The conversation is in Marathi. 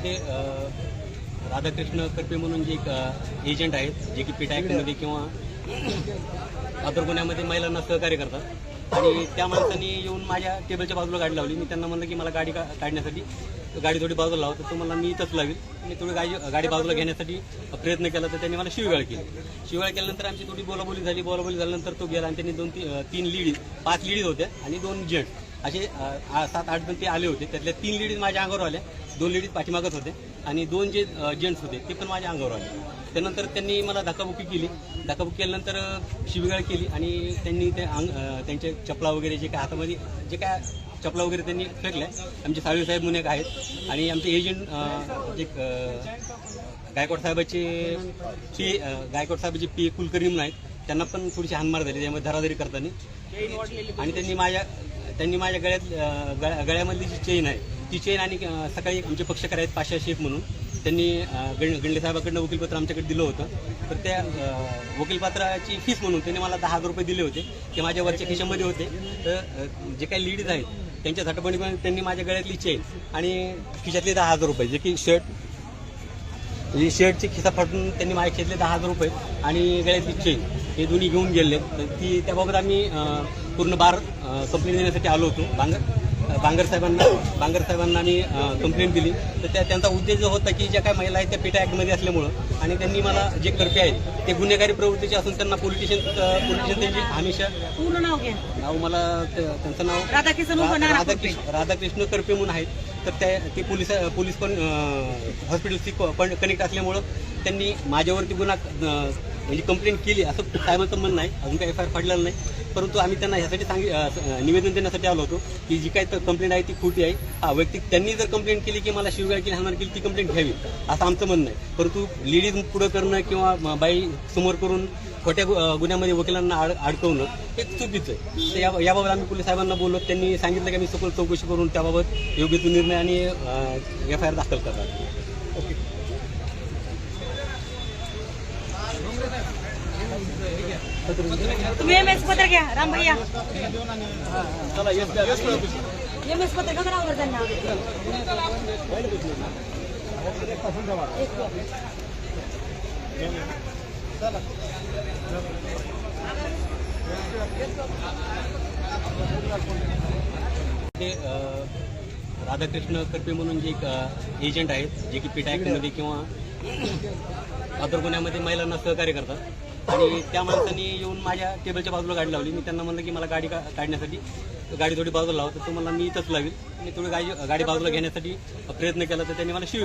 ते राधाकृष्ण करपे म्हणून जे एक एजंट आहेत जे की पेटा ॲक्टमध्ये किंवा अदर गुन्ह्यामध्ये महिलांना सहकार्य करतात आणि त्या माणसांनी येऊन माझ्या टेबलच्या बाजूला गाडी लावली. मी त्यांना म्हणलं की मला गाडी काढण्यासाठी गाडी थोडी बाजूला लावा, तर तो मला मी इथंच लावेल. मी थोडी गाडी बाजूला घेण्यासाठी प्रयत्न केला तर त्यांनी मला शिवीगाळ केली. शिवीगाळ केल्यानंतर आमची थोडी बोलाबोली झाल्यानंतर तो गेला आणि त्यांनी तीन लेडीज 5 लेडीज होत्या आणि 2 जेंट्स असे 7-8 जण ते आले होते. त्यातल्या 3 लेडीज माझ्या अंगावर आल्या, 2 लेडीज पाठीमागत होते आणि 2 जे जेंट्स होते ते पण माझ्या अंगावर आले. त्यानंतर त्यांनी मला धक्काबुक्की केली. धक्काबुक्की केल्यानंतर शिवीगाळ केली आणि त्यांनी त्यांचे चपला वगैरे जे काय हातामध्ये जे काय चपला वगैरे त्यांनी फेकल्या. आमचे साळवे साहेब म्हणून एक आहेत आणि आमचे एजंट जे गायकवाड साहेबाचे पी कुलकर्णी म्हणून आहेत, त्यांना पण थोडीशी हानमार झाली त्यामुळे धराधरी करताना. आणि त्यांनी माझ्या गळ्यामधली जी चेन आहे ती चेन आणि सकाळी आमचे पक्षकार आहेत पाशा शेख म्हणून त्यांनी गंडले साहेबाकडनं वकीलपत्र आमच्याकडे दिलं होतं. तर त्या वकीलपत्राची फीस म्हणून त्यांनी मला 10,000 रुपये दिले होते. ते माझ्या वरच्या खिशामध्ये होते. तर जे काही लेडीज आहेत त्यांच्या झटपणी पण त्यांनी माझ्या गळ्यातली चेन आणि खिशातले 10,000 रुपये जे की शर्टची खिसा फाटून त्यांनी माझ्या खिशातले 10,000 रुपये आणि गळ्यातली चेन हे दोन्ही घेऊन गेले. तर त्याबाबत आम्ही पूर्ण बार कंप्लेंट देण्यासाठी आलो होतो. बांगर साहेबांना आम्ही कंप्लेंट दिली. तर त्यांचा उद्देश जो होता की ज्या काही महिला आहेत त्या पेटा ॲक्टमध्ये असल्यामुळं आणि त्यांनी मला जे करपे आहेत ते गुन्हेगारी प्रवृत्तीचे असून त्यांना पोलिटिशियन त्यांची हमेशा पूर्ण नाव मला त्यांचं नाव राधाकृष्ण करपे म्हणून आहेत. तर ते पोलीस पण हॉस्पिटलशी कनेक्ट असल्यामुळं त्यांनी माझ्यावरती गुन्हा म्हणजे कंप्लेंट केली असं साहेबांचं म्हणणं नाही. अजून काही FIR फाडलेलं नाही, परंतु आम्ही त्यांना ह्यासाठी निवेदन देण्यासाठी आलो होतो की जी काही कंप्लेंट आहे ती खोटी आहे. वैयक्तिक त्यांनी जर कंप्लेंट केली की मला शिवीगाळ केली हाणमार केली ती कंप्लेंट घ्यावी असं आमचं म्हणणं आहे. परंतु लेडीज पुढं करणं किंवा बाई समोर करून खोट्या गुन्ह्यामध्ये वकिलांना अडकवणं हे चुकीचं आहे. तर याबाबत आम्ही पोलीस साहेबांना बोललो. त्यांनी सांगितलं की आम्ही सखोल चौकशी करून त्याबाबत योग्य तो निर्णय आणि FIR दाखल करतात. तुम्ही एमएस पत्र घ्या राम भैया. एमएस पत्र का करावं त्यांना ते राधाकृष्ण करपे म्हणून जे एक एजंट आहेत जे की पेटा ॲक्टमध्ये किंवा अदर गुन्ह्यामध्ये महिलांना सहकार्य करतात आणि त्या माणसांनी येऊन माझ्या टेबलच्या बाजूला गाडी लावली. मी त्यांना म्हणलं की मला गाडी काढण्यासाठी गाडी थोडी बाजूला लावा, तर तो मला मी इथंच लावेल. मी थोडी गाडी बाजूला घेण्यासाठी प्रयत्न केला तर त्यांनी मला शिवीगाळ